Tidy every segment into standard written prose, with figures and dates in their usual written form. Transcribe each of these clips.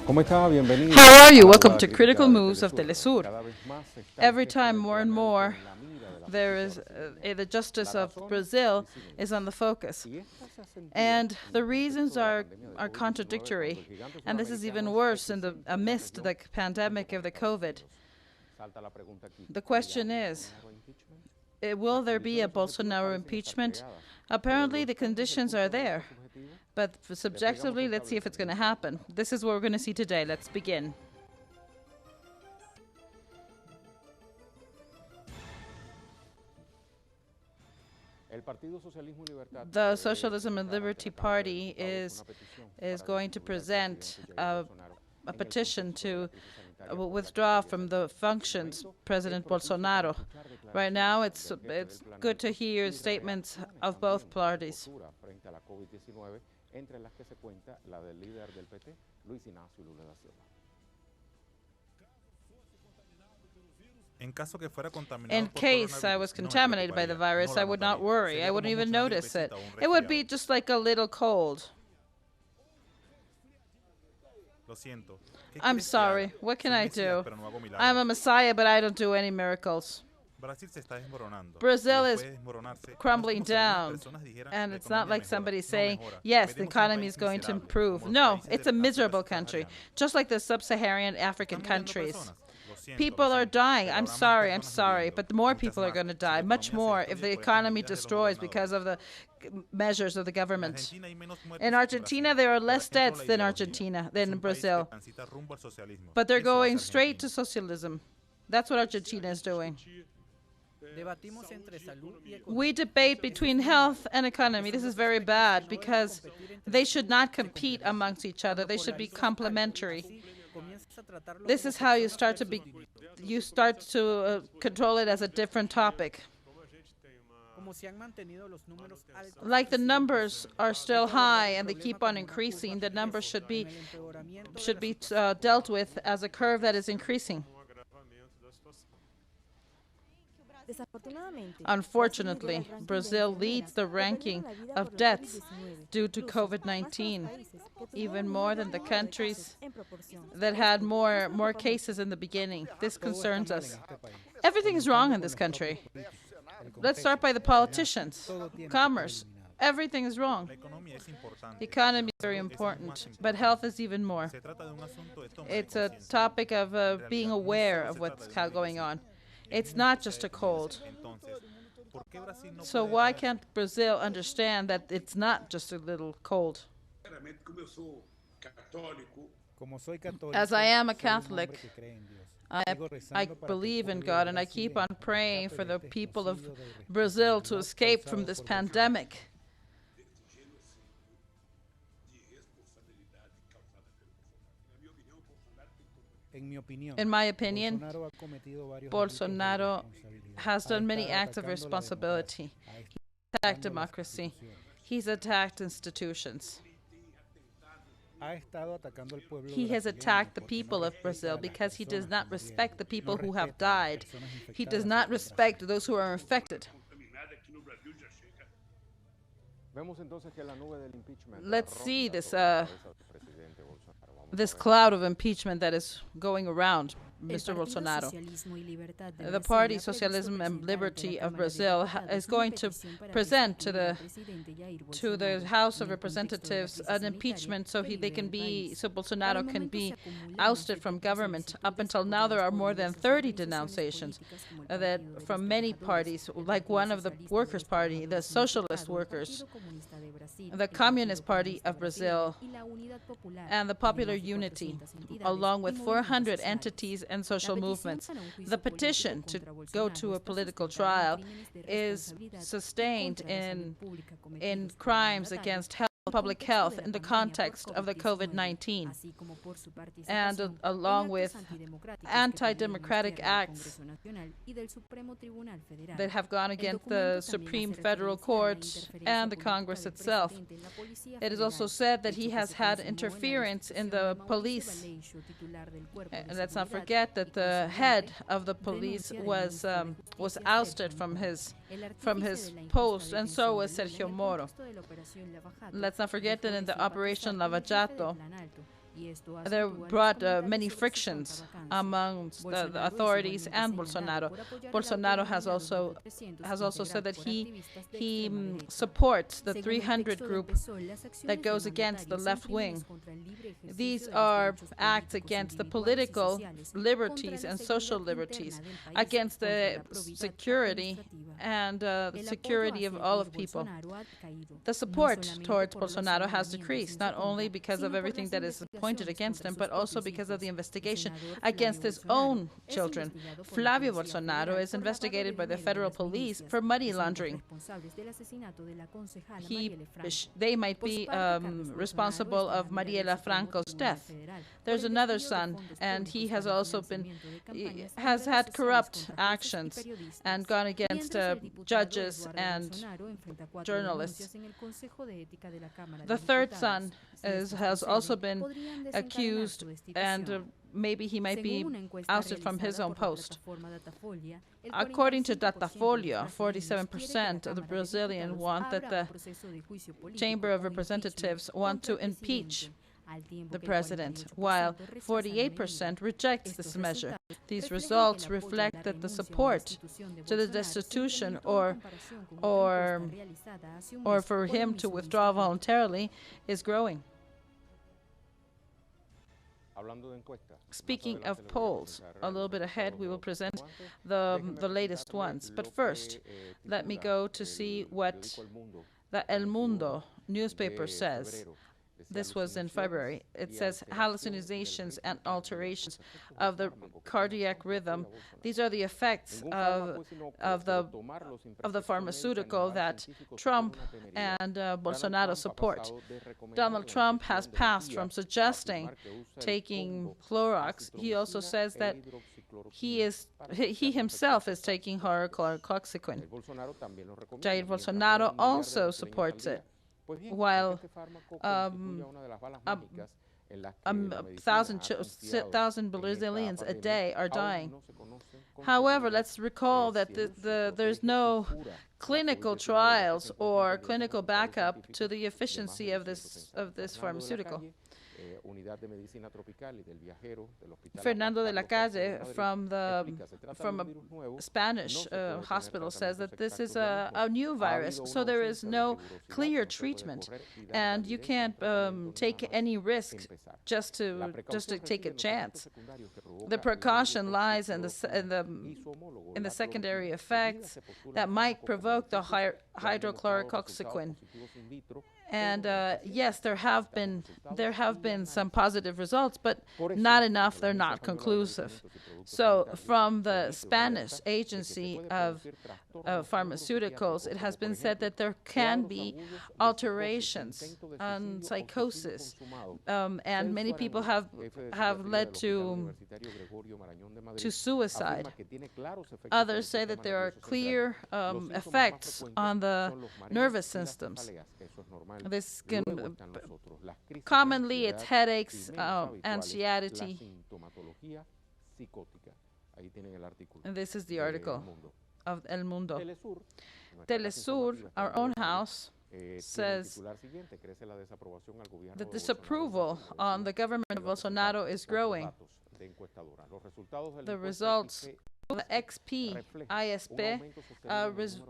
How are you? Welcome to Critical Moves of Telesur. Every time more and more there is the justice of Brazil is on the focus. And the reasons are contradictory. And this is even worse in the amidst the pandemic of the COVID. The question is, will there be a Bolsonaro impeachment? Apparently the conditions are there. But subjectively, let's see if it's going to happen. This is what we're going to see today. Let's begin. The Socialism and Liberty Party is going to present a petition to withdraw from the functions President Bolsonaro. Right now, it's good to hear statements of both parties. Entre las que se cuenta la del líder del PT, Luis Ignacio Lula da Silva. In case I was contaminated by the virus, I would not worry. I wouldn't even notice it. It would be just like a little cold. I'm sorry. What can I do? I'm a messiah, but I don't do any miracles. Brazil is crumbling down, and it's not like somebody saying, yes, the economy is going to improve. No, it's a miserable country, just like the sub-Saharan African countries. People are dying. I'm sorry, but more people are going to die, much more, if the economy destroys because of the measures of the government. In Argentina, there are less deaths than in Brazil, but they're going straight to socialism. That's what Argentina is doing. We debate between health and economy. This is very bad because they should not compete amongst each other. They should be complementary. This is how you start to control it as a different topic. Like the numbers are still high and they keep on increasing, the numbers should be dealt with as a curve that is increasing. Unfortunately, Brazil leads the ranking of deaths due to COVID-19, even more than the countries that had more cases in the beginning. This concerns us. Everything is wrong in this country. Let's start by the politicians. Commerce. Everything is wrong. The economy is very important, but health is even more. It's a topic of being aware of what's going on. It's not just a cold. So why can't Brazil understand that it's not just a little cold? As I am a Catholic, I believe in God, and I keep on praying for the people of Brazil to escape from this pandemic. In my opinion, Bolsonaro has done many acts of responsibility. He's attacked democracy. He's attacked institutions. He has attacked the people of Brazil because he does not respect the people who have died. He does not respect those who are infected. Let's see this cloud of impeachment that is going around Mr. Bolsonaro. The party Socialism and Liberty of Brazil is going to present to the House of Representatives an impeachment so Bolsonaro can be ousted from government. Up until now, there are more than 30 denunciations that from many parties, like one of the Workers' Party, the Socialist Workers, the Communist Party of Brazil, and the Popular Unity, along with 400 entities and social movements. The petition to go to a political trial is sustained in crimes against public health in the context of the COVID-19, and along with anti-democratic acts that have gone against the Supreme Federal Court and the Congress itself. It is also said that he has had interference in the police. Let's not forget that the head of the police was ousted from his post, and so was Sergio Moro. Let's not forget that in the Operation Lava Jato, there brought many frictions amongst the authorities and Bolsonaro. Bolsonaro has also said that he supports the 300 group that goes against the left wing. These are acts against the political liberties and social liberties, against the security and security of all of people. The support towards Bolsonaro has decreased, not only because of everything that is pointed against him, but also because of the investigation against his own children. Flavio Bolsonaro is investigated by the federal police for money laundering. They might be responsible of Mariela Franco's death. There's another son, and he has also has had corrupt actions and gone against judges and journalists. The third son has also been accused, and maybe he might be ousted from his own post. According to Datafolha, 47% of the Brazilians want that the Chamber of Representatives want to impeach the president, while 48% rejects this measure. These results reflect that the support to the destitution or for him to withdraw voluntarily is growing. Speaking of polls, a little bit ahead we will present the latest ones. But first, let me go to see what the El Mundo newspaper says. This was in February. It says hallucinations and alterations of the cardiac rhythm. These are the effects of the pharmaceutical that Trump and Bolsonaro support. Donald Trump has passed from suggesting taking Clorox. He also says that he himself is taking hydroxychloroquine. Jair Bolsonaro also supports it, while 1,000 Brazilians a day are dying. However, let's recall that there's no clinical trials or clinical backup to the efficiency of this pharmaceutical. Fernando de la Calle from a Spanish hospital says that this is a new virus, so there is no clear treatment, and you can't take any risk just to take a chance. The precaution lies in the secondary effects that might provoke the hydrochloroquine. And yes, there have been some positive results, but not enough. They're not conclusive. So from the Spanish Agency of Pharmaceuticals, it has been said that there can be alterations and psychosis, and many people have led to suicide. Others say that there are clear effects on the nervous systems. This can commonly it's headaches, anxiety. And this is the article of El Mundo. Telesur, our own house, says that disapproval on the government of Bolsonaro is growing. The results of the XP-ISP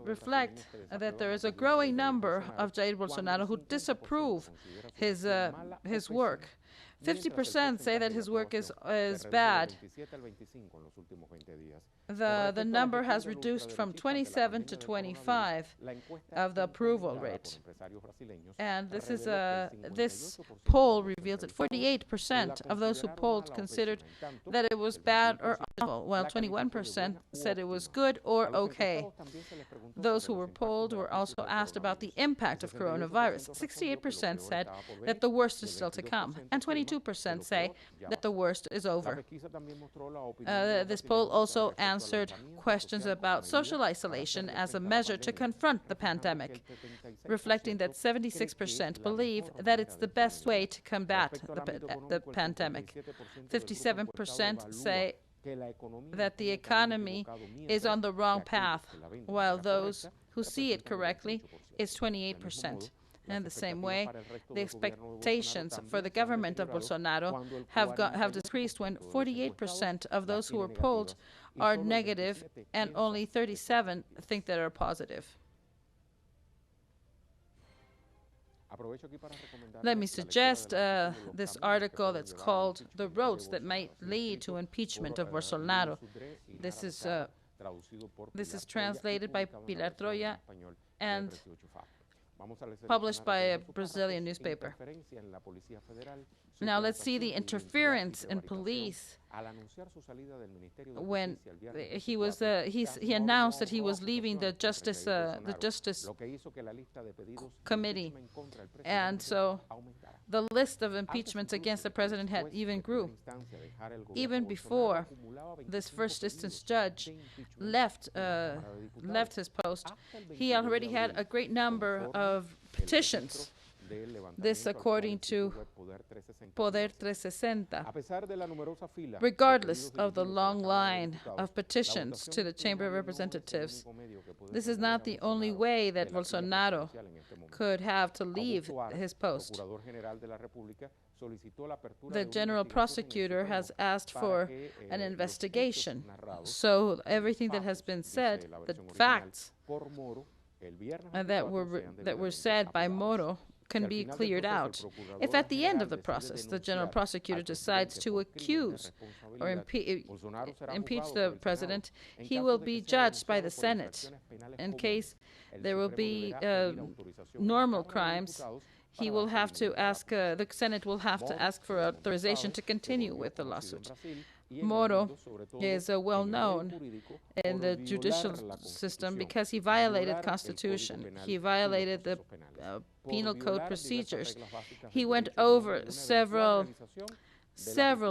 reflect that there is a growing number of Jair Bolsonaro who disapprove his work. 50% say that his work is bad. The number has reduced from 27 to 25 of the approval rate. And this poll reveals that 48% of those who polled considered that it was bad or awful, while 21% said it was good or okay. Those who were polled were also asked about the impact of coronavirus. 68% said that the worst is still to come, and 22% say that the worst is over. This poll also answered questions about social isolation as a measure to confront the pandemic, reflecting that 76% believe that it's the best way to combat the pandemic. 57% say that the economy is on the wrong path, while those who see it correctly is 28%. In the same way, the expectations for the government of Bolsonaro have decreased when 48% of those who were polled are negative and only 37 think that are positive. Let me suggest this article that's called "The Roads That Might Lead to Impeachment of Bolsonaro." This is translated by Pilar Troya and published by a Brazilian newspaper. Now let's see the interference in police when he announced that he was leaving the Justice Committee, and so the list of impeachments against the president had even grew. Even before this first instance judge left his post, he already had a great number of petitions. This according to Poder 360. Regardless of the long line of petitions to the Chamber of Representatives, this is not the only way that Bolsonaro could have to leave his post. The general prosecutor has asked for an investigation. So everything that has been said, the facts that were said by Moro, can be cleared out. If at the end of the process the general prosecutor decides to accuse or impeach the president, he will be judged by the Senate. In case there will be normal crimes, he will have to ask, the Senate will have to ask for authorization to continue with the lawsuit. Moro is well known in the judicial system because he violated Constitution. He violated the penal code procedures. He went over several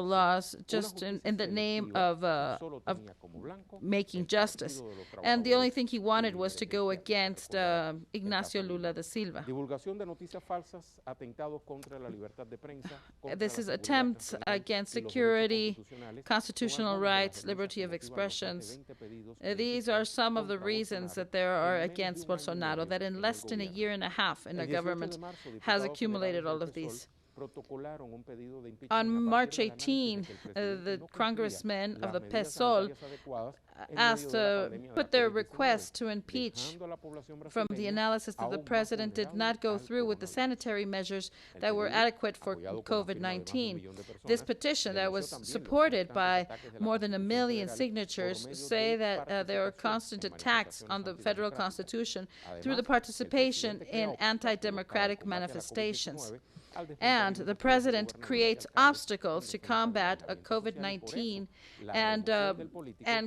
laws just in the name of making justice. And the only thing he wanted was to go against Ignacio Lula da Silva. This is attempts against security, constitutional rights, liberty of expressions. These are some of the reasons that there are against Bolsonaro, that in less than a year and a half in the government has accumulated all of these. On March 18, the congressmen of the PSOL put their request to impeach from the analysis that the president did not go through with the sanitary measures that were adequate for COVID-19. This petition that was supported by more than 1 million signatures say that there are constant attacks on the federal constitution through the participation in anti-democratic manifestations. And the president creates obstacles to combat COVID-19 and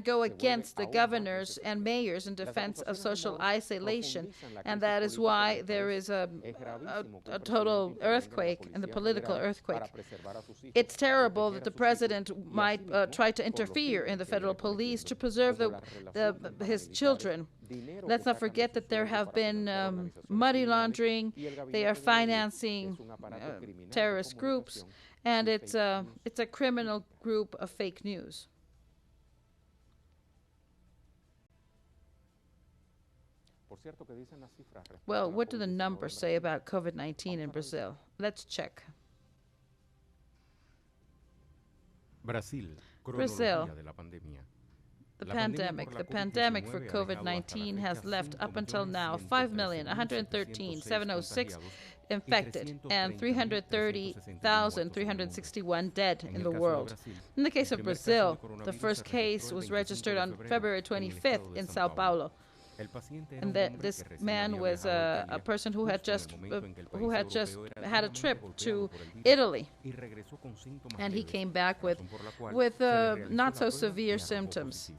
go against the governors and mayors in defense of social isolation. And that is why there is a total earthquake, and the political earthquake. It's terrible that the president might try to interfere in the federal police to preserve his children. Let's not forget that there have been money laundering. They are financing terrorist groups, and it's a criminal group of fake news. Well, what do the numbers say about COVID-19 in Brazil? Let's check. Brazil. The pandemic for COVID-19 has left up until now 5,113,706 infected and 330,361 dead in the world. In the case of Brazil, the first case was registered on February 25th in Sao Paulo. And this man was a person who had just had a trip to Italy, and he came back with not so severe symptoms.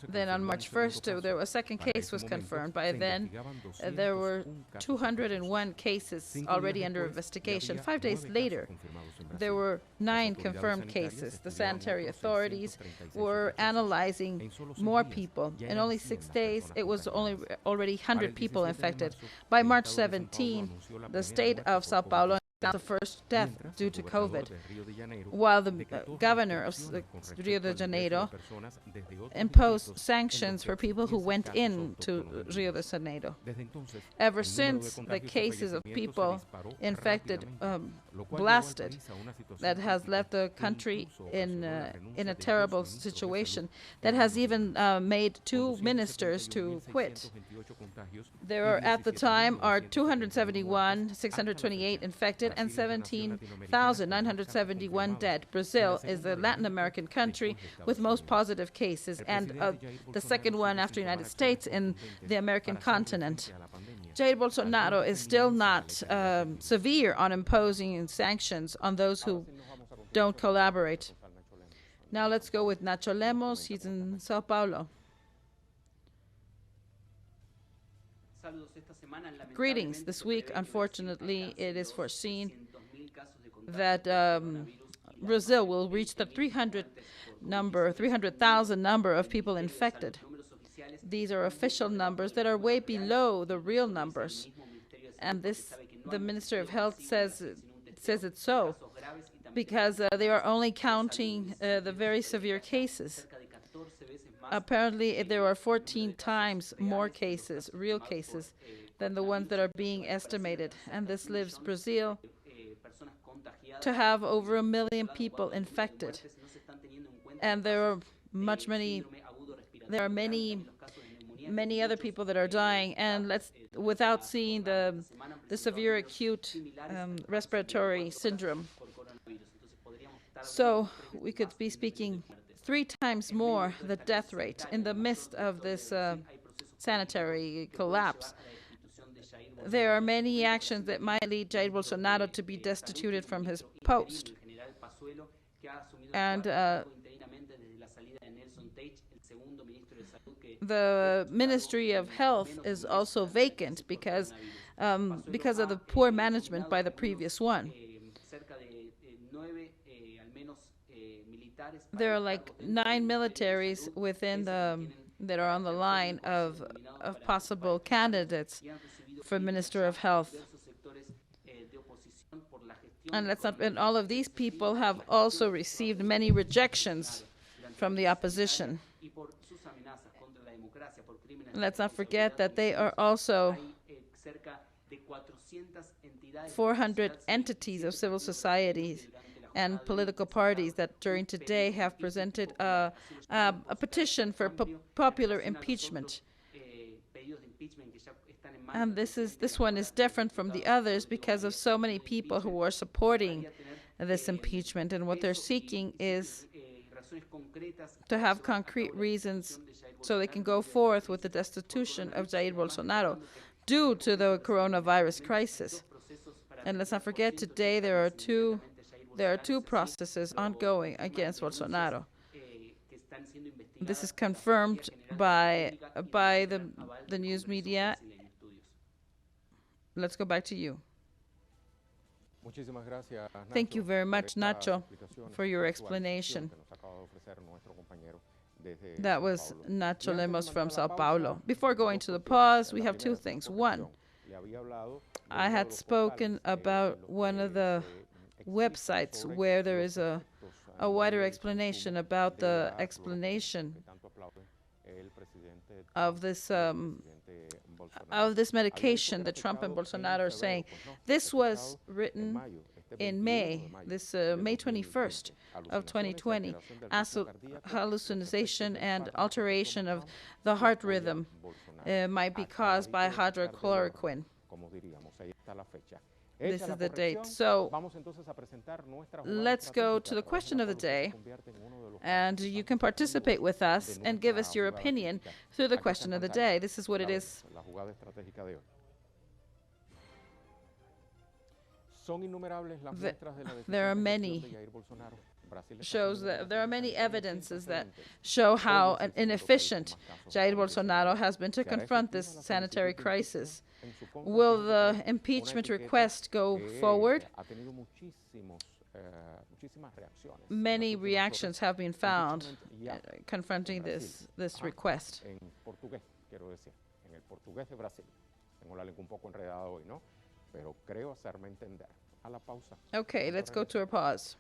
Then on March 1st, a second case was confirmed. By then, there were 201 cases already under investigation. 5 days later, there were 9 confirmed cases. The sanitary authorities were analyzing more people. In only 6 days, it was already 100 people infected. By March 17, the state of Sao Paulo the first death due to COVID, while the governor of Rio de Janeiro imposed sanctions for people who went into Rio de Janeiro. Ever since, the cases of people infected blasted, that has left the country in a terrible situation, that has even made 2 ministers to quit. There are, at the time, are 271, 628 infected, and 17,971 dead. Brazil is the Latin American country with most positive cases, and the second one after United States in the American continent. Jair Bolsonaro is still not severe on imposing sanctions on those who don't collaborate. Now let's go with Nacho Lemos. He's in Sao Paulo. Greetings. This week, unfortunately, it is foreseen that Brazil will reach the 300,000 number of people infected. These are official numbers that are way below the real numbers. And the Minister of Health says it's so, because they are only counting the very severe cases. Apparently, there are 14 times more cases, real cases, than the ones that are being estimated. And this leaves Brazil to have over 1 million people infected. And there are many other people that are dying, and without seeing the severe acute respiratory syndrome. So we could be speaking 3 times more the death rate in the midst of this sanitary collapse. There are many actions that might lead Jair Bolsonaro to be destituted from his post. And the Ministry of Health is also vacant because of the poor management by the previous one. There are like 9 militaries within that are on the line of possible candidates for Minister of Health. And all of these people have also received many rejections from the opposition. Let's not forget that they are also 400 entities of civil society and political parties that during today have presented a petition for popular impeachment. And this one is different from the others because of so many people who are supporting this impeachment, and what they're seeking is to have concrete reasons so they can go forth with the destitution of Jair Bolsonaro due to the coronavirus crisis. And let's not forget, today there are two processes ongoing against Bolsonaro. This is confirmed by the news media. Let's go back to you. Thank you very much, Nacho, for your explanation. That was Nacho Lemos from Sao Paulo. Before going to the pause, we have 2 things. One, I had spoken about one of the websites where there is a wider explanation about the explanation of this medication that Trump and Bolsonaro are saying. This was written in May 21st of 2020, as hallucination and alteration of the heart rhythm might be caused by hydrochloroquine. This is the date. So let's go to the question of the day, and you can participate with us and give us your opinion through the question of the day. This is what it is. There are many evidences that show how inefficient Jair Bolsonaro has been to confront this sanitary crisis. Will the impeachment request go forward? Many reactions have been found confronting this request. Pero creo hacerme entender. a la pausa. Okay, let's go to a pause.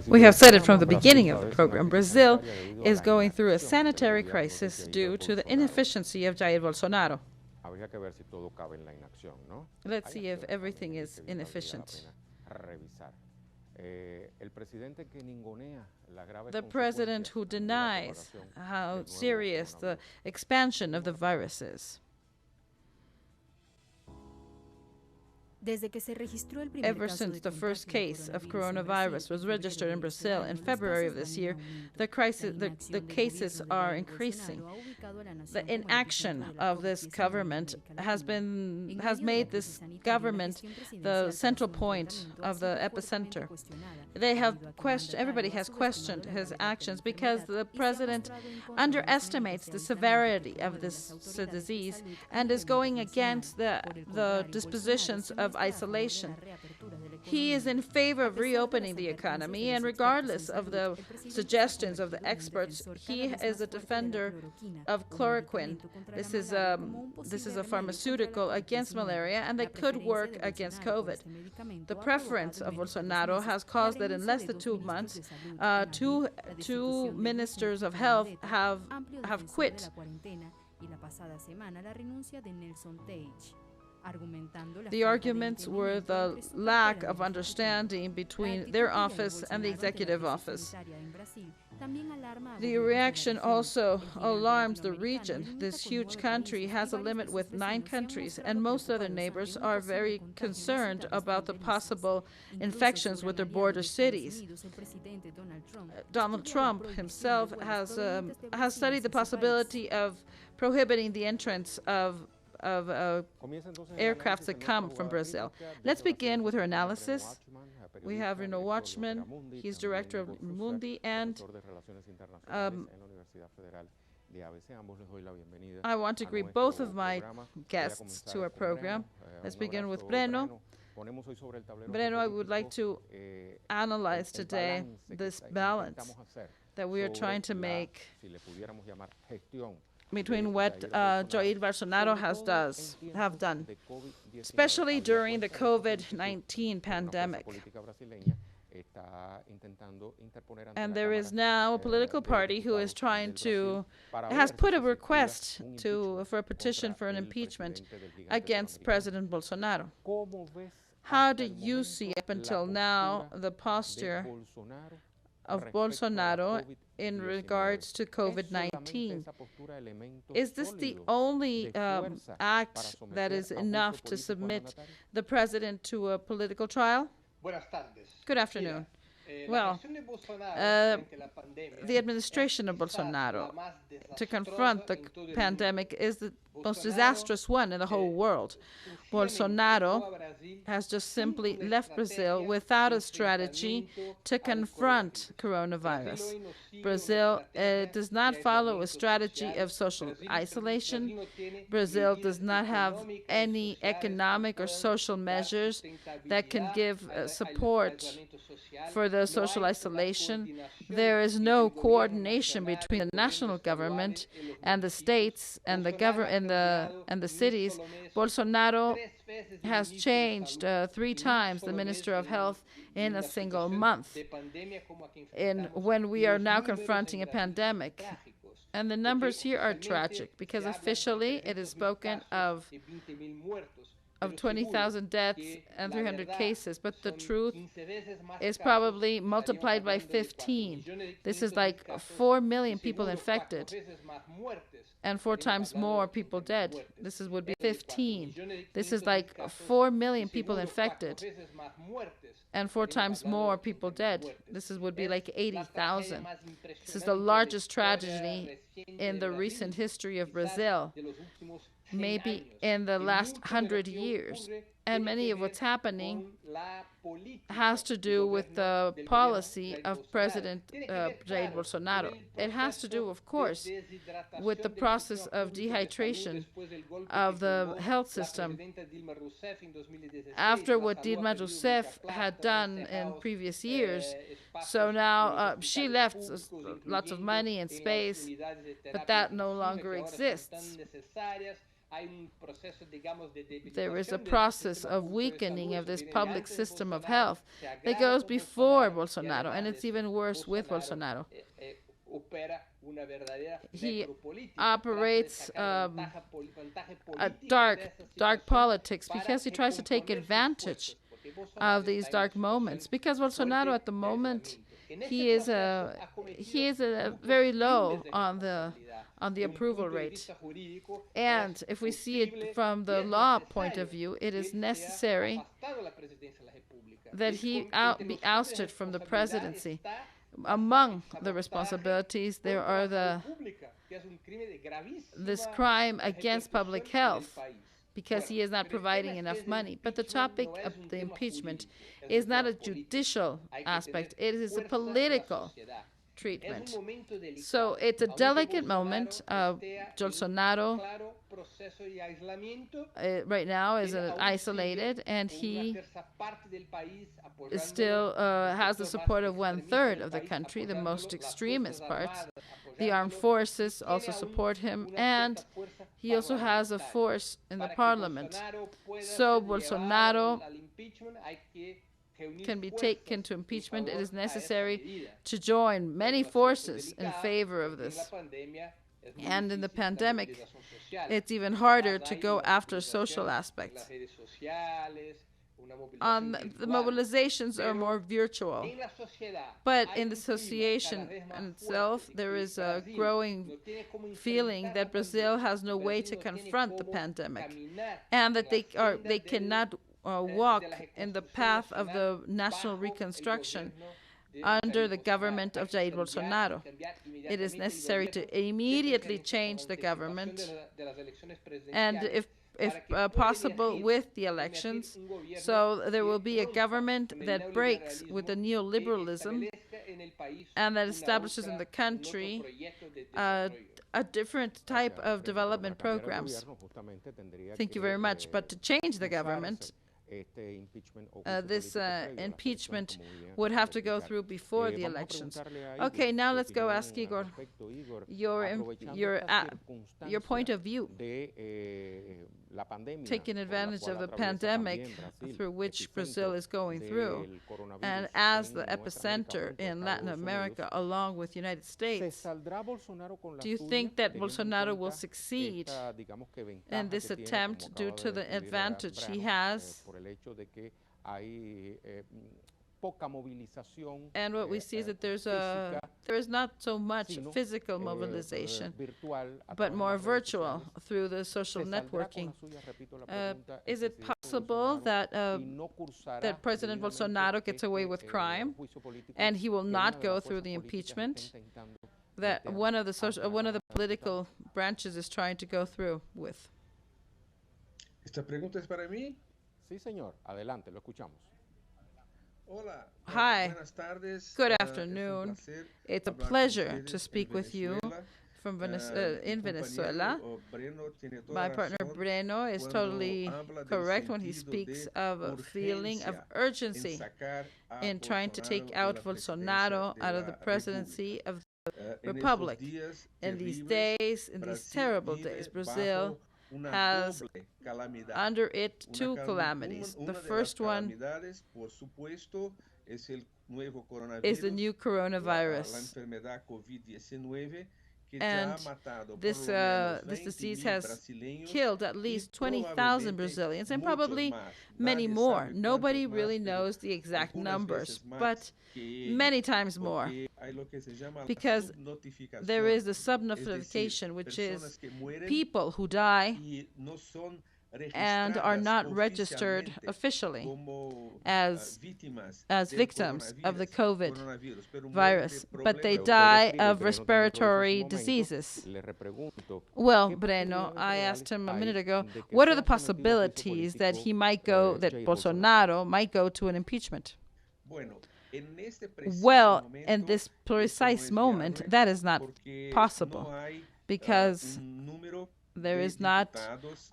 We have said it from the beginning of the program. Brazil is going through a sanitary crisis due to the inefficiency of Jair Bolsonaro. Let's see if everything is inefficient. The president who denies how serious the expansion of the virus is. Ever since the first case of coronavirus was registered in Brazil in February of this year, the cases are increasing. The inaction of this government has made this government the central point of the epicenter. Everybody has questioned his actions because the president underestimates the severity of this disease and is going against the dispositions of isolation. He is in favor of reopening the economy, and regardless of the suggestions of the experts, he is a defender of chloroquine. This is a pharmaceutical against malaria, and that could work against COVID. The preference of Bolsonaro has caused that in less than 2 months, two ministers of health have quit. The arguments were the lack of understanding between their office and the executive office. The reaction also alarms the region. This huge country has a limit with 9 countries, and most other neighbors are very concerned about the possible infections with their border cities. Donald Trump himself has studied the possibility of prohibiting the entrance of aircrafts that come from Brazil. Let's begin with her analysis. We have Reno Watchman. He's director of Mundi, and I want to greet both of my guests to our program. Let's begin with Breno. Breno, I would like to analyze today this balance that we are trying to make between what Jair Bolsonaro have done, especially during the COVID-19 pandemic. And there is now a political party who is has put a request for a petition for an impeachment against President Bolsonaro. How do you see up until now the posture of Bolsonaro in regards to COVID-19? Is this the only act that is enough to submit the president to a political trial? Good afternoon. Well, the administration of Bolsonaro to confront the pandemic is the most disastrous one in the whole world. Bolsonaro has just simply left Brazil without a strategy to confront coronavirus. Brazil does not follow a strategy of social isolation. Brazil does not have any economic or social measures that can give support for the social isolation. There is no coordination between the national government and the states and the cities. Bolsonaro has changed 3 times the Minister of Health in a single month, when we are now confronting a pandemic. And the numbers here are tragic, because officially it is spoken of of 20,000 deaths and 300 cases, but the truth is probably multiplied by 15. This is like 4 million people infected and 4 times more people dead. Would be 15. This is like 4 million people infected and 4 times more people dead. Would be like 80,000. This is the largest tragedy in the recent history of Brazil, maybe in the last 100 years. And many of what's happening has to do with the policy of President Jair Bolsonaro. It has to do, of course, with the process of dehydration of the health system. After what Dilma Rousseff had done in previous years, so now she left lots of money and space, but that no longer exists. There is a process of weakening of this public system of health that goes before Bolsonaro, and it's even worse with Bolsonaro. He operates a dark politics because he tries to take advantage of these dark moments. Because Bolsonaro at the moment, he is very low on the approval rate. And if we see it from the law point of view, it is necessary that he be ousted from the presidency. Among the responsibilities, there are this crime against public health, because he is not providing enough money. But the topic of the impeachment is not a judicial aspect. It is a political treatment. So it's a delicate moment. Bolsonaro right now is isolated, and he still has the support of 1/3 of the country, the most extremist parts. The armed forces also support him, and he also has a force in the parliament. So Bolsonaro can be taken to impeachment. It is necessary to join many forces in favor of this. And in the pandemic, it's even harder to go after social aspects. The mobilizations are more virtual. But in the association itself, there is a growing feeling that Brazil has no way to confront the pandemic, and that they cannot walk in the path of the national reconstruction under the government of Jair Bolsonaro. It is necessary to immediately change the government, and if possible with the elections, so there will be a government that breaks with the neoliberalism and that establishes in the country a different type of development programs. Thank you very much. But to change the government, this impeachment would have to go through before the elections. Okay, now let's go ask Igor your point of view, taking advantage of the pandemic through which Brazil is going through, and as the epicenter in Latin America along with the United States. Do you think that Bolsonaro will succeed in this attempt due to the advantage he has? And what we see is that there is not so much physical mobilization, but more virtual through the social networking. Is it possible that that President Bolsonaro gets away with crime, and he will not go through the impeachment that one of the political branches is trying to go through with? Esta pregunta es para mí. Sí, señor. Adelante, lo escuchamos. Hi. Good afternoon. It's a pleasure to speak with you from in Venezuela. My partner Breno is totally correct when he speaks of a feeling of urgency in trying to take out Bolsonaro out of the presidency of the Republic. In these days, in these terrible days, Brazil has under it 2 calamities. The first one is the new coronavirus. And this disease has killed at least 20,000 Brazilians and probably many more. Nobody really knows the exact numbers, but many times more, because there is a subnotification, which is people who die and are not registered officially as victims of the COVID virus, but they die of respiratory diseases. Well, Breno, I asked him a minute ago, what are the possibilities that Bolsonaro might go to an impeachment? Well, in this precise moment, that is not possible, because there is not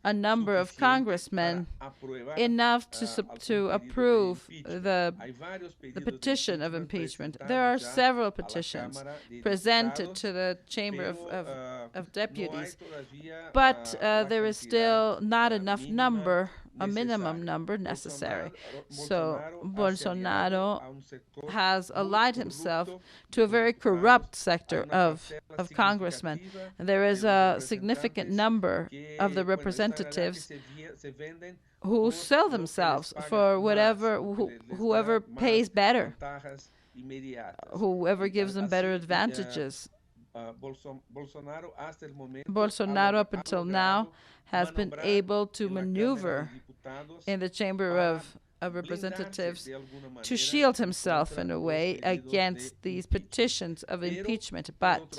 a number of congressmen enough to approve the petition of impeachment. There are several petitions presented to the Chamber of Deputies, but there is still not enough number, a minimum number necessary. So Bolsonaro has allied himself to a very corrupt sector of congressmen. There is a significant number of the representatives who sell themselves for whoever pays better, whoever gives them better advantages. Bolsonaro, up until now, has been able to maneuver in the Chamber of Representatives to shield himself in a way against these petitions of impeachment. But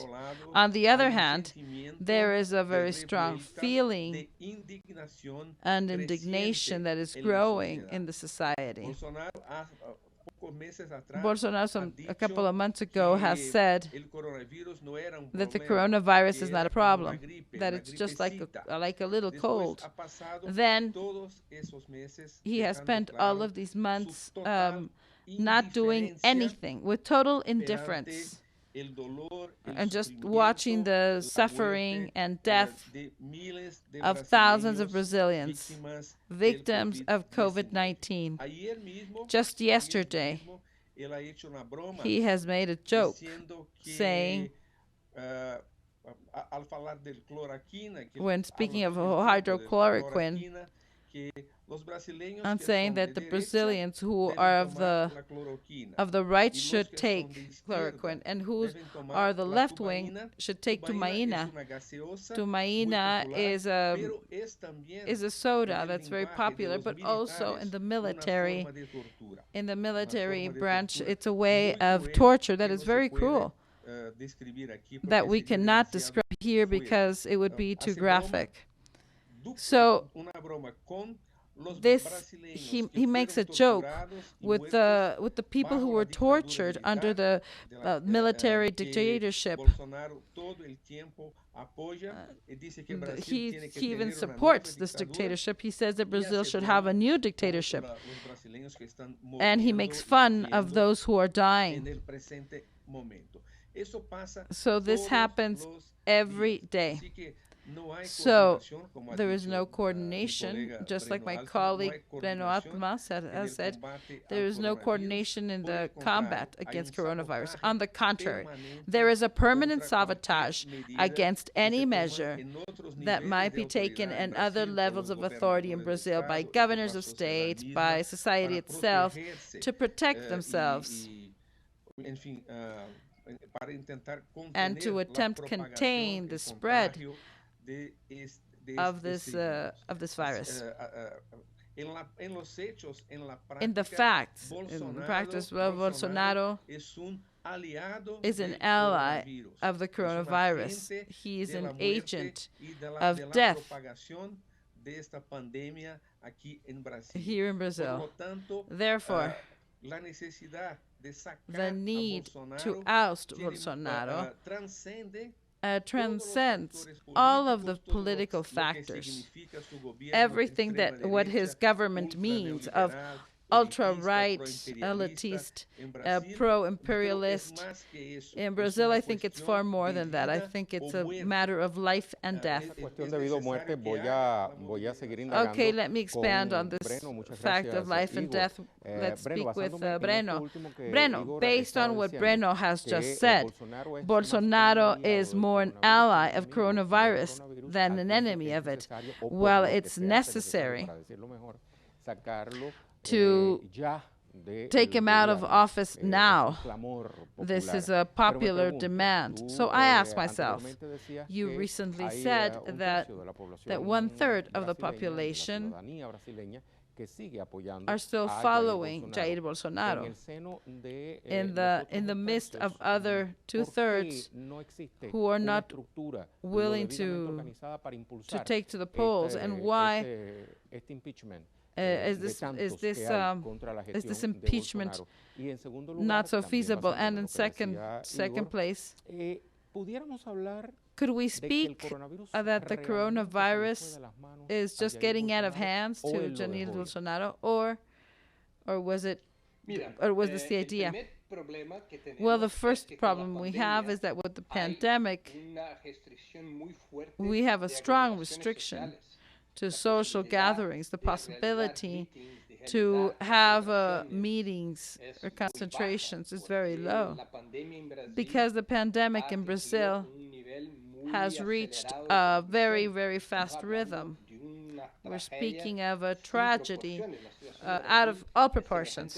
on the other hand, there is a very strong feeling and indignation that is growing in the society. Bolsonaro, a couple of months ago, has said that the coronavirus is not a problem, that it's just like a little cold. Then he has spent all of these months not doing anything, with total indifference, and just watching the suffering and death of thousands of Brazilians, victims of COVID-19. Just yesterday, he has made a joke saying, when speaking of hydrochloroquine, and saying that the Brazilians who are of the right should take chloroquine, and who are the left wing should take tumaína. Tumaína is a soda that's very popular, but also in the military branch, it's a way of torture that is very cruel, that we cannot describe here because it would be too graphic. So he makes a joke with the people who were tortured under the military dictatorship. He even supports this dictatorship. He says that Brazil should have a new dictatorship, and he makes fun of those who are dying. So this happens every day. So there is no coordination, just like my colleague Breno has said, there is no coordination in the combat against coronavirus. On the contrary, there is a permanent sabotage against any measure that might be taken in other levels of authority in Brazil by governors of states, by society itself, to protect themselves and to attempt to contain the spread of this virus. In the facts, in practice, Bolsonaro is an ally of the coronavirus. He is an agent of death here in Brazil. Therefore, the need to oust Bolsonaro transcends all of the political factors. Everything that what his government means of ultra-right, elitist, pro-imperialist. In Brazil, I think it's far more than that. I think it's a matter of life and death. Cuestión de vida o muerte, voy a seguir indagando. Okay, let me expand on this fact of life and death. Let's speak with Breno. Breno, based on what Breno has just said, Bolsonaro is more an ally of coronavirus than an enemy of it. Well, it's necessary to take him out of office now. This is a popular demand. So I ask myself, you recently said that 1/3 of the population are still following Jair Bolsonaro. In the midst of other 2/3 who are not willing to take to the polls, and why is this impeachment not so feasible? And in second place, could we speak that the coronavirus is just getting out of hands to Jair Bolsonaro, or was this the idea? Well, the first problem we have is that with the pandemic, we have a strong restriction to social gatherings. The possibility to have meetings or concentrations is very low, because the pandemic in Brazil has reached a very, very fast rhythm. We're speaking of a tragedy out of all proportions.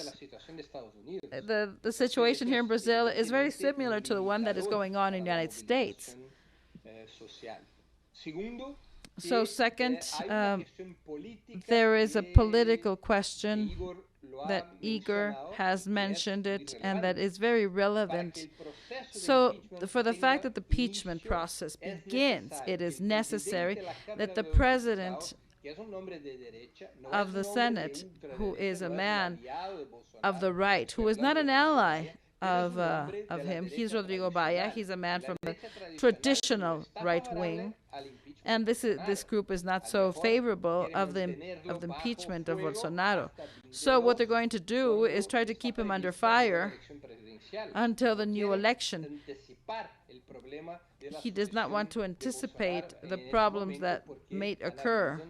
The situation here in Brazil is very similar to the one that is going on in the United States. So second, there is a political question that Igor has mentioned it, and that is very relevant. So for the fact that the impeachment process begins, it is necessary that the president of the Senate, who is a man of the right, who is not an ally of him, he's Rodrigo Baia, he's a man from the traditional right wing, and this group is not so favorable of the impeachment of Bolsonaro. So what they're going to do is try to keep him under fire until the new election. He does not want to anticipate the problems that may occur.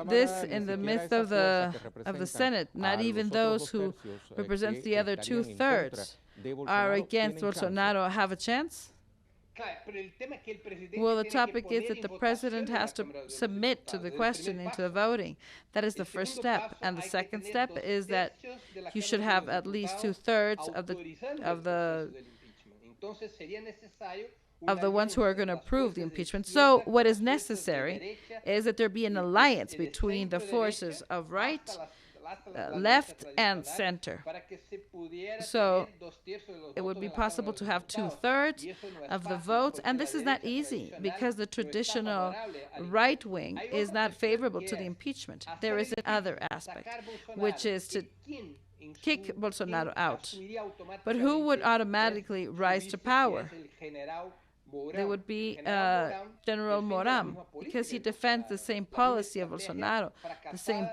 This in the midst of the Senate, not even those who represent the other 2/3 are against Bolsonaro have a chance? Well, the topic is that the president has to submit to the questioning, to the voting. That is the first step. And the second step is that you should have at least 2/3 of the ones who are going to approve the impeachment. So what is necessary is that there be an alliance between the forces of right, left, and center. So it would be possible to have 2/3 of the votes, and this is not easy because the traditional right wing is not favorable to the impeachment. There is another aspect, which is to kick Bolsonaro out. But who would automatically rise to power? There would be General Moram, because he defends the same policy of Bolsonaro, the same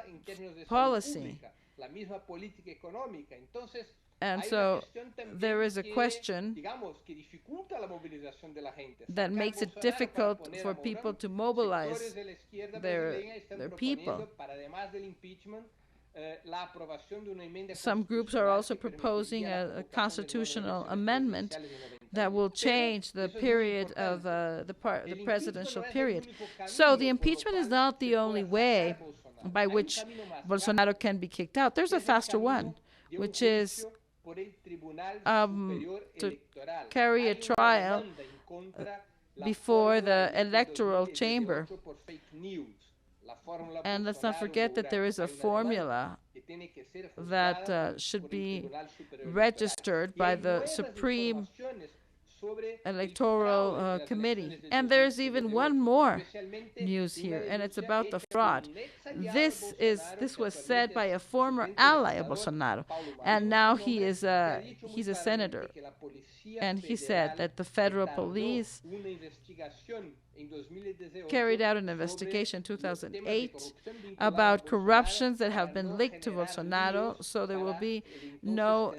policy. And so there is a question that makes it difficult for people to mobilize their people. Some groups are also proposing a constitutional amendment that will change the period of the presidential period. So the impeachment is not the only way by which Bolsonaro can be kicked out. There's a faster one, which is to carry a trial before the electoral chamber. And let's not forget that there is a formula that should be registered by the Supreme Electoral Committee. And there's even one more news here, and it's about the fraud. This was said by a former ally of Bolsonaro, and now he's a senator. And he said that the federal police carried out an investigation in 2008 about corruptions that have been linked to Bolsonaro, so there will be no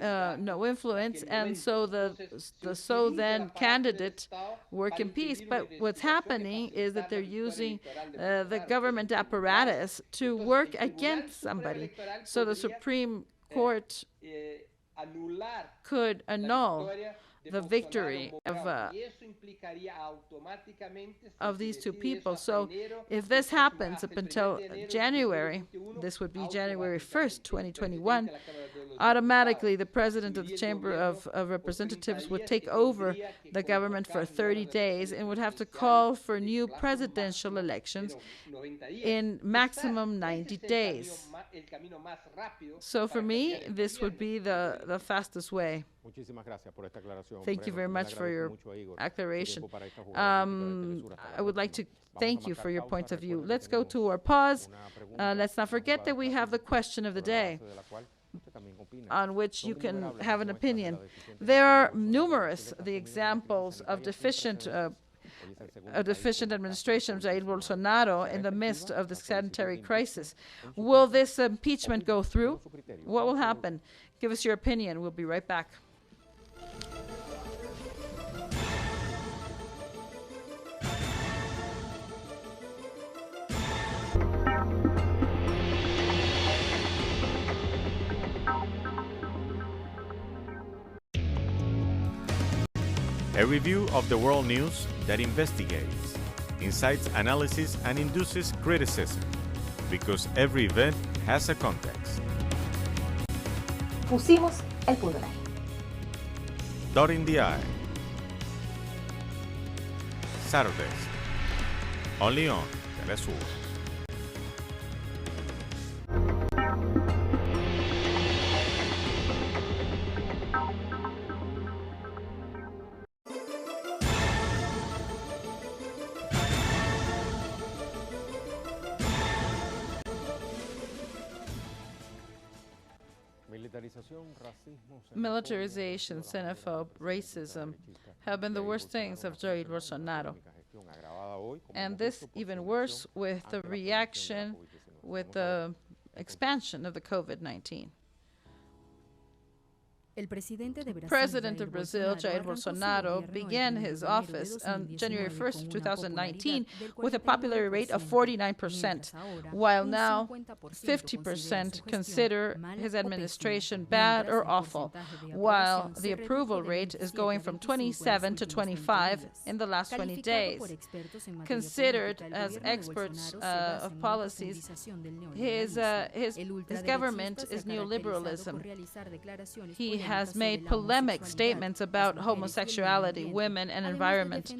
influence, and so the then candidate work in peace. But what's happening is that they're using the government apparatus to work against somebody. So the Supreme Court could annul the victory of these two people. So if this happens up until January, this would be January 1st, 2021, automatically the president of the Chamber of Representatives would take over the government for 30 days and would have to call for new presidential elections in maximum 90 days. So for me, this would be the fastest way. Thank you very much for your declaration. I would like to thank you for your points of view. Let's go to our pause. Let's not forget that we have the question of the day, on which you can have an opinion. There are numerous examples of deficient administration of Jair Bolsonaro in the midst of the sanitary crisis. Will this impeachment go through? What will happen? Give us your opinion. We'll be right back. A review of the world news that investigates, incites analysis, and induces criticism, because every event has a context. Pusimos el punto en la I. Dot in the I. Saturdays, only on Telesur. Militarization, xenophobe, racism have been the worst things of Jair Bolsonaro. And this even worse with the reaction, with the expansion of the COVID-19. President of Brazil, Jair Bolsonaro, began his office on January 1st, 2019, with a popularity rate of 49%, while now 50% consider his administration bad or awful, while the approval rate is going from 27 to 25 in the last 20 days. Considered as experts of policies, his government is neoliberalism. He has made polemic statements about homosexuality, women, and environment,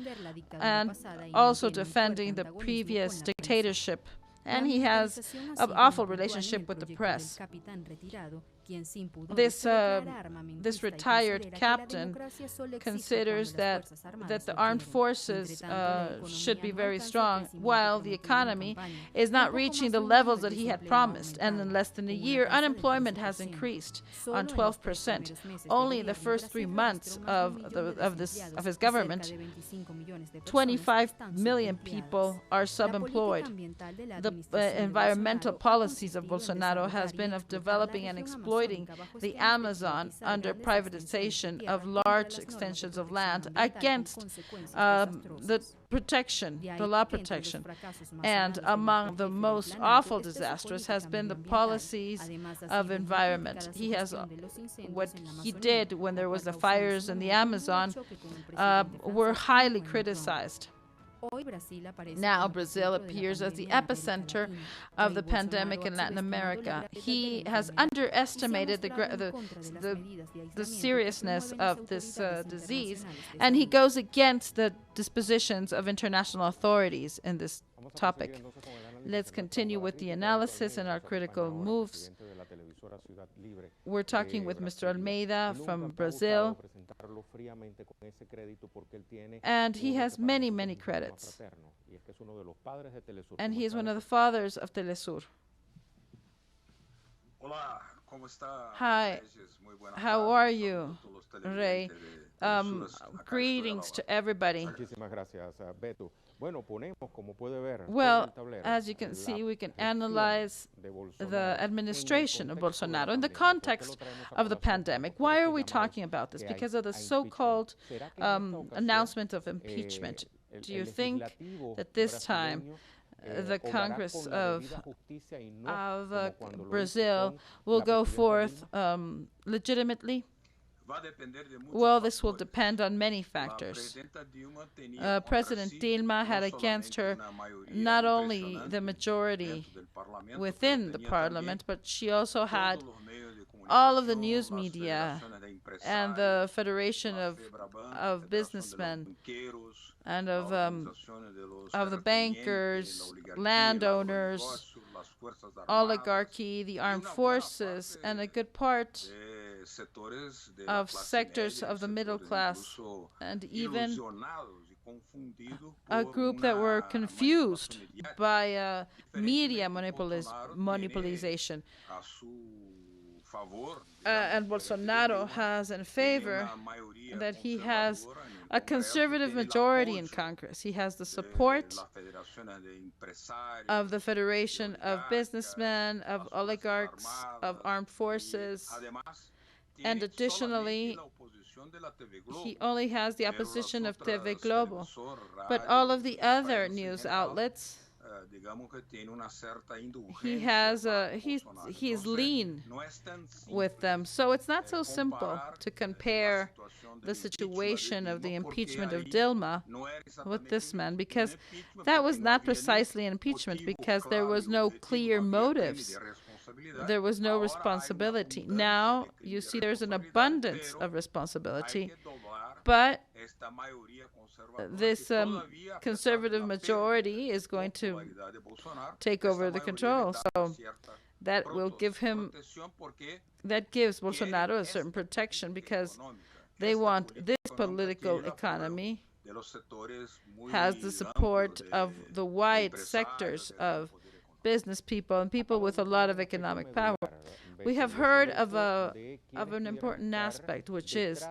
and also defending the previous dictatorship. And he has an awful relationship with the press. This retired captain considers that the armed forces should be very strong, while the economy is not reaching the levels that he had promised. And in less than a year, unemployment has increased on 12%. Only in the first 3 months of his government, 25 million people are subemployed. The environmental policies of Bolsonaro has been of developing and exploiting the Amazon under privatization of large extensions of land against the law protection. And among the most awful disasters has been the policies of environment. What he did when there was the fires in the Amazon were highly criticized. Now Brazil appears as the epicenter of the pandemic in Latin America. He has underestimated the seriousness of this disease, and he goes against the dispositions of international authorities in this topic. Let's continue with the analysis and our critical moves. We're talking with Mr. Almeida from Brazil, and he has many, many credits. And he is one of the fathers of Telesur. Hi, how are you, Rey? Greetings to everybody. Well, as you can see, we can analyze the administration of Bolsonaro in the context of the pandemic. Why are we talking about this? Because of the so-called announcement of impeachment. Do you think that this time the Congress of Brazil will go forth legitimately? Well, this will depend on many factors. President Dilma had against her not only the majority within the parliament, but she also had all of the news media and the Federation of Businessmen and of the bankers, landowners, oligarchy, the armed forces, and a good part of sectors of the middle class, and even a group that were confused by media monopolization. And Bolsonaro has in favor that he has a conservative majority in Congress. He has the support of the Federation of Businessmen, of oligarchs, of armed forces, and additionally, he only has the opposition of TV Globo. But all of the other news outlets, he's lean with them. So it's not so simple to compare the situation of the impeachment of Dilma with this man, because that was not precisely an impeachment, because there was no clear motives. There was no responsibility. Now you see there's an abundance of responsibility, but this conservative majority is going to take over the control. So that will give that gives Bolsonaro a certain protection, because they want this political economy has the support of the wide sectors of business people and people with a lot of economic power. We have heard of an important aspect, which is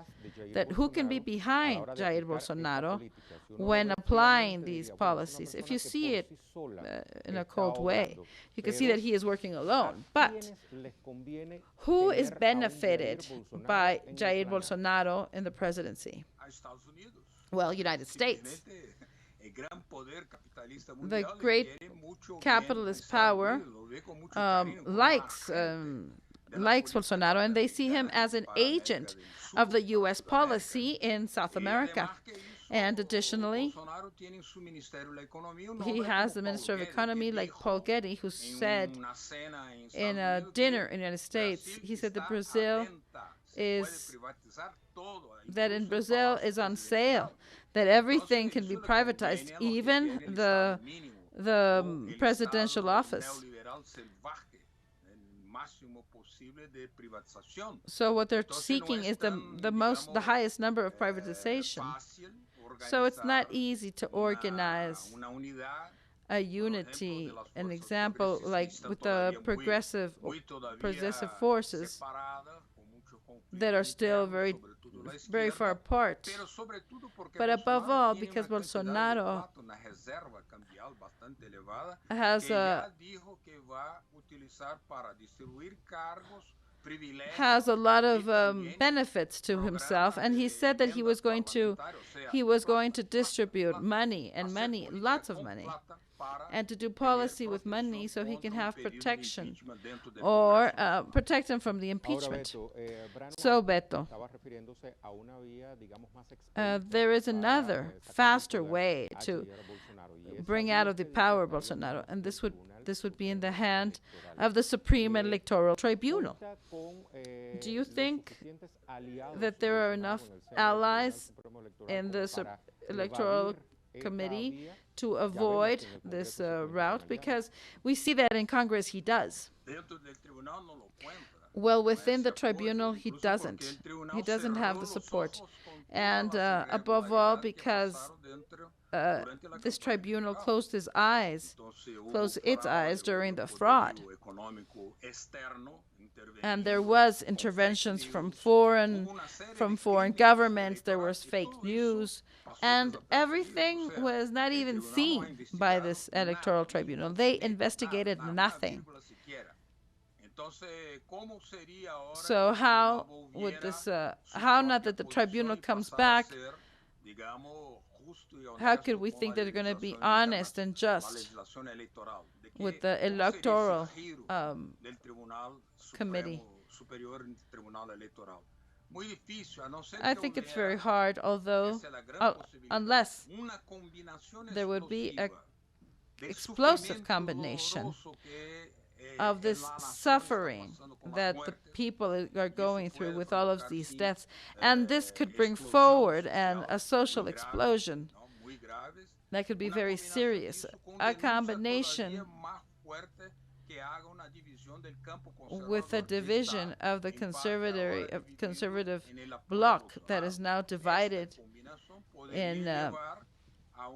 that who can be behind Jair Bolsonaro when applying these policies. If you see it in a cold way, you can see that he is working alone. But who is benefited by Jair Bolsonaro in the presidency? Well, United States. The great capitalist power likes Bolsonaro, and they see him as an agent of the U.S. policy in South America. And additionally, he has the Minister of Economy like Paul Getty, who said in a dinner in the United States, he said that in Brazil is on sale, that everything can be privatized, even the presidential office. So what they're seeking is the highest number of privatization. So it's not easy to organize a unity, an example like with the progressive forces that are still very far apart. But above all, because Bolsonaro has a lot of benefits to himself, and he said that he was going to distribute money, lots of money, and to do policy with money so he can have protection or protect him from the impeachment. So, Beto, there is another faster way to bring out of the power Bolsonaro, and this would be in the hand of the Supreme Electoral Tribunal. Do you think that there are enough allies in the Electoral Committee to avoid this route? Because we see that in Congress he does. Well, within the tribunal, he doesn't. He doesn't have the support. And above all, because this tribunal closed its eyes during the fraud. And there was interventions from foreign governments, there was fake news, and everything was not even seen by this electoral tribunal. They investigated nothing. So how would this, how now that the tribunal comes back, how could we think that they're going to be honest and just with the electoral committee? I think it's very hard, although, unless there would be an explosive combination of this suffering that the people are going through with all of these deaths. And this could bring forward a social explosion that could be very serious. A combination with a division of the conservative bloc that is now divided in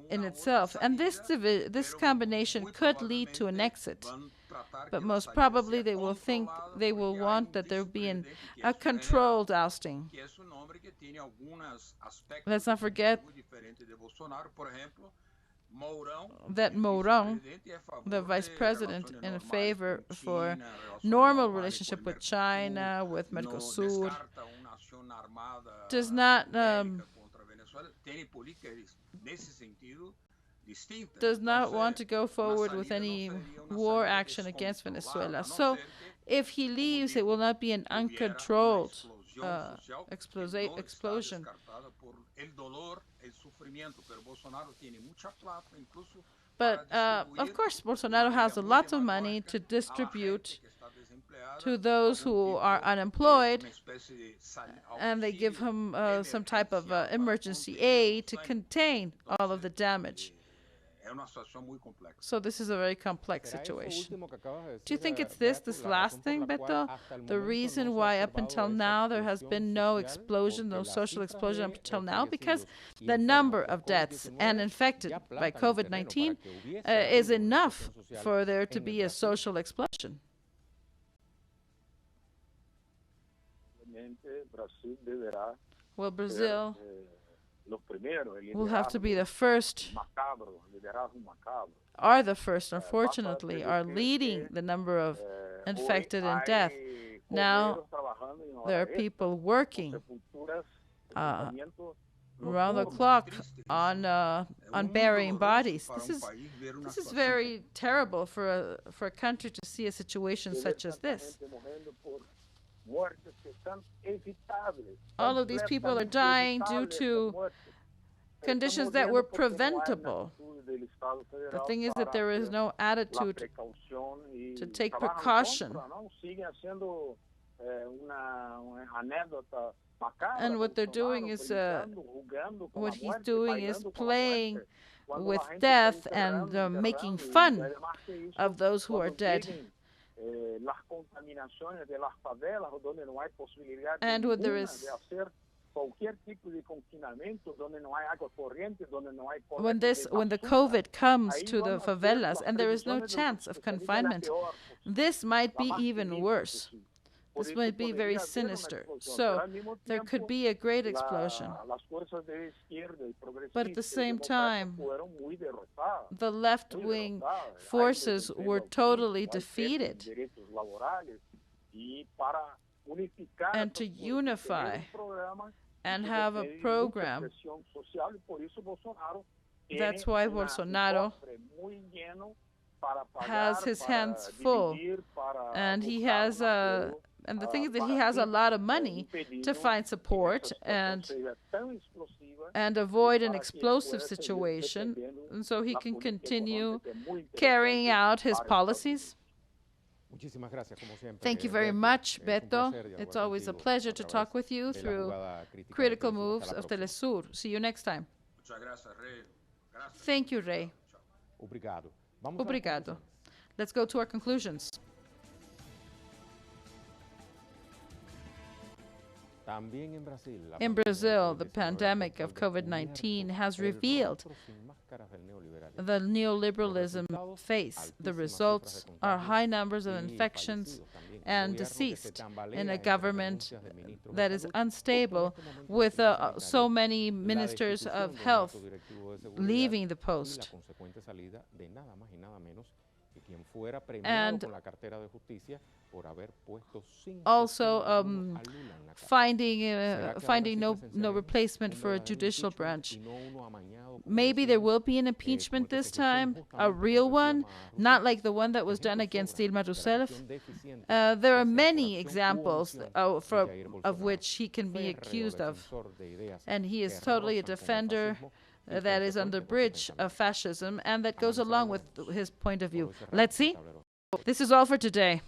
itself. And this combination could lead to an exit. But most probably they will want that there be a controlled ousting. Let's not forget that Mourão, the vice president, in favor for normal relationship with China, with Mercosur, does not want to go forward with any war action against Venezuela. So if he leaves, it will not be an uncontrolled explosion. But of course, Bolsonaro has a lot of money to distribute to those who are unemployed, and they give him some type of emergency aid to contain all of the damage. So this is a very complex situation. Do you think it's this last thing, Beto? The reason why up until now there has been no explosion, no social explosion up until now? Because the number of deaths and infected by COVID-19 is enough for there to be a social explosion. Well, Brazil will have to be the first, unfortunately, are leading the number of infected and death. Now, there are people working around the clock on burying bodies. This is very terrible for a country to see a situation such as this. All of these people are dying due to conditions that were preventable. The thing is that there is no attitude to take precaution. And what they're doing is, what he's doing is playing with death and making fun of those who are dead. And when there is when the COVID comes to the favelas and there is no chance of confinement, this might be even worse. This might be very sinister. So there could be a great explosion. But at the same time, the left-wing forces were totally defeated. And to unify and have a program, that's why Bolsonaro has his hands full, and he has and the thing is that he has a lot of money to find support and avoid an explosive situation, and so he can continue carrying out his policies. Thank you very much, Beto. It's always a pleasure to talk with you through Critical Moves of Telesur. See you next time. Thank you, Rey. Obrigado. Let's go to our conclusions. In Brazil, the pandemic of COVID-19 has revealed the neoliberalism face. The results are high numbers of infections and deceased in a government that is unstable, with so many ministers of health leaving the post. salida de nada más y nada menos que quien fuera premiado And con la cartera de justicia por haber puesto 5 also a Lula en la cárcel. finding no replacement for a judicial branch. Maybe there will be an impeachment this time, a real one, not like the one that was done against Dilma Rousseff. There are many examples of which he can be accused of, and he is totally a defender that is on the bridge of fascism and that goes along with his point of view. Let's see. This is all for today.